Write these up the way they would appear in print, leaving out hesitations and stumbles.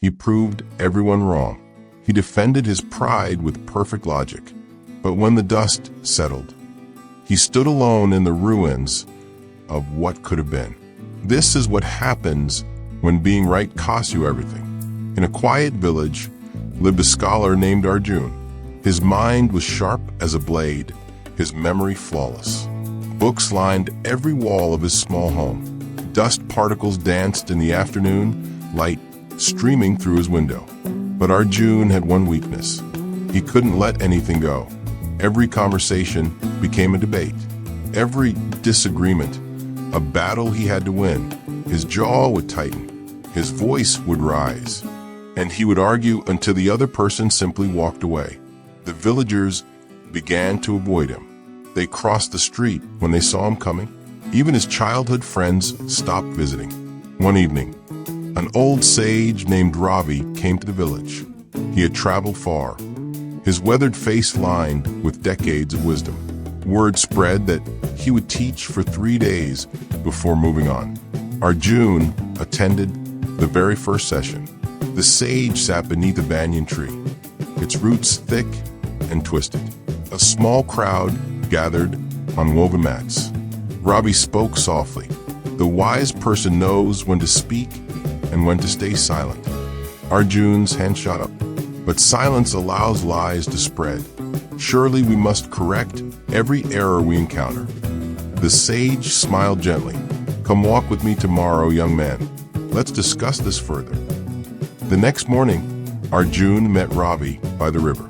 He proved everyone wrong. He defended his pride with perfect logic. But when the dust settled, he stood alone in the ruins of what could have been. This is what happens when being right costs you everything. In a quiet village lived a scholar named Arjun. His mind was sharp as a blade, his memory flawless. Books lined every wall of his small home. Dust particles danced in the afternoon, light streaming through his window. But Arjun had one weakness. He couldn't let anything go. Every conversation became a debate. Every disagreement, a battle he had to win. His jaw would tighten. His voice would rise. And he would argue until the other person simply walked away. The villagers began to avoid him. They crossed the street when they saw him coming. Even his childhood friends stopped visiting. One evening, an old sage named Ravi came to the village. He had traveled far, his weathered face lined with decades of wisdom. Word spread that he would teach for 3 days before moving on. Arjun attended the very first session. The sage sat beneath a banyan tree, its roots thick and twisted. A small crowd gathered on woven mats. Ravi spoke softly. The wise person knows when to speak and when to stay silent. Arjun's hand shot up. But silence allows lies to spread. Surely we must correct every error we encounter. The sage smiled gently. Come walk with me tomorrow, young man. Let's discuss this further. The next morning, Arjun met Ravi by the river.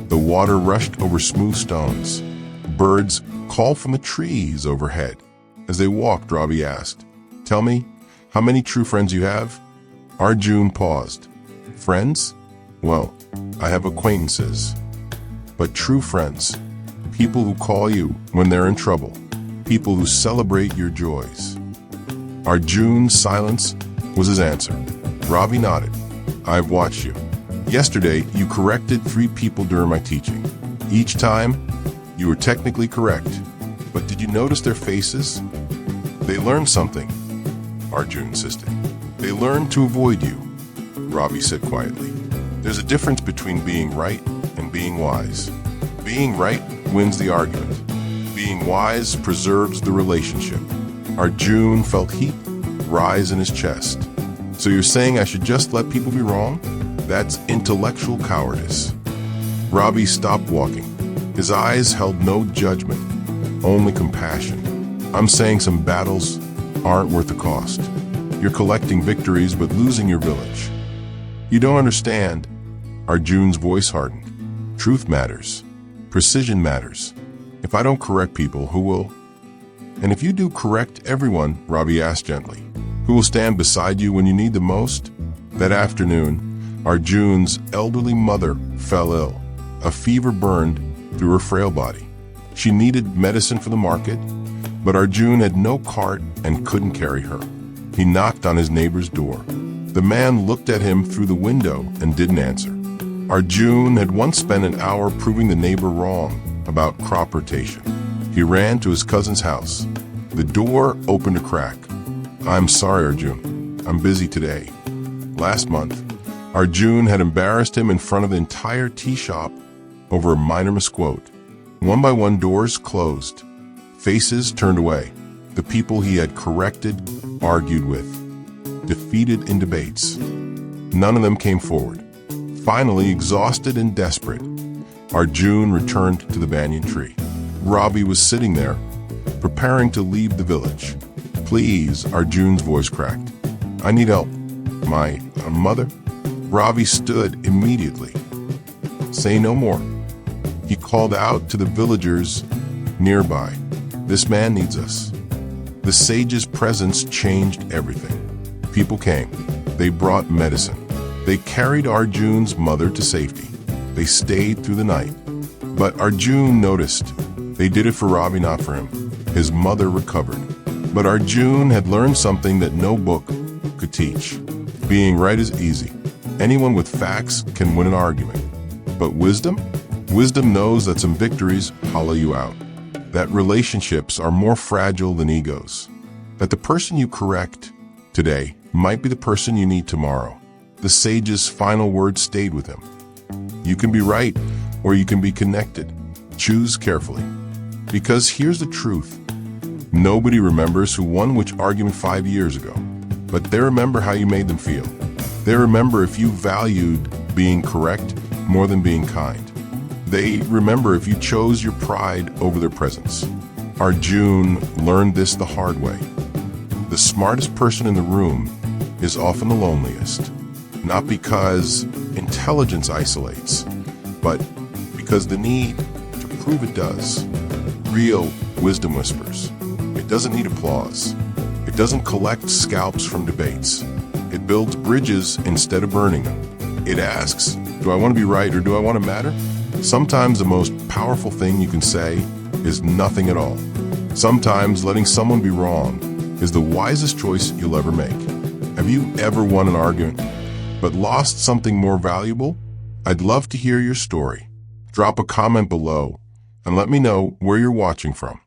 The water rushed over smooth stones. Birds called from the trees overhead. As they walked, Ravi asked, "Tell me, how many true friends you have?" Arjun paused. "Friends? Well, I have acquaintances. But true friends, people who call you when they're in trouble, people who celebrate your joys." Arjun's silence was his answer. Ravi nodded. "I've watched you. Yesterday, you corrected 3 people during my teaching. Each time, you were technically correct. But did you notice their faces? They learned something," Arjun insisted. "They learned to avoid you," Ravi said quietly. "There's a difference between being right and being wise. Being right wins the argument. Being wise preserves the relationship." Arjun felt heat rise in his chest. "So you're saying I should just let people be wrong? That's intellectual cowardice." Ravi stopped walking. His eyes held no judgment, only compassion. "I'm saying some battles aren't worth the cost. You're collecting victories but losing your village. You don't understand." Arjun's voice hardened. "Truth matters. Precision matters. If I don't correct people, who will?" "And if you do correct everyone," Ravi asked gently, "who will stand beside you when you need the most?" That afternoon, Arjun's elderly mother fell ill. A fever burned through her frail body. She needed medicine for the market, but Arjun had no cart and couldn't carry her. He knocked on his neighbor's door. The man looked at him through the window and didn't answer. Arjun had once spent an hour proving the neighbor wrong about crop rotation. He ran to his cousin's house. The door opened a crack. "I'm sorry, Arjun. I'm busy today." Last month, Arjun had embarrassed him in front of the entire tea shop over a minor misquote. One by one, doors closed. Faces turned away. The people he had corrected, argued with, defeated in debates. None of them came forward. Finally, exhausted and desperate, Arjun returned to the banyan tree. Ravi was sitting there, preparing to leave the village. "Please," Arjun's voice cracked. "I need help. My mother?" Ravi stood immediately. "Say no more." He called out to the villagers nearby. "This man needs us." The sage's presence changed everything. People came. They brought medicine. They carried Arjun's mother to safety. They stayed through the night. But Arjun noticed. They did it for Ravi, not for him. His mother recovered. But Arjun had learned something that no book could teach. Being right is easy. Anyone with facts can win an argument. But wisdom? Wisdom knows that some victories hollow you out. That relationships are more fragile than egos. That the person you correct today might be the person you need tomorrow. the sage's final words stayed with him. You can be right, or you can be connected. Choose carefully. Because here's the truth. Nobody remembers who won which argument 5 years ago, but they remember how you made them feel. They remember if you valued being correct more than being kind. They remember if you chose your pride over their presence. Arjun learned this the hard way. The smartest person in the room is often the loneliest, not because intelligence isolates, but because the need to prove it does. Real wisdom whispers. It doesn't need applause. It doesn't collect scalps from debates. It builds bridges instead of burning them. It asks, do I want to be right or do I want to matter? Sometimes the most powerful thing you can say is nothing at all. Sometimes letting someone be wrong is the wisest choice you'll ever make. Have you ever won an argument, but lost something more valuable? I'd love to hear your story. Drop a comment below and let me know where you're watching from.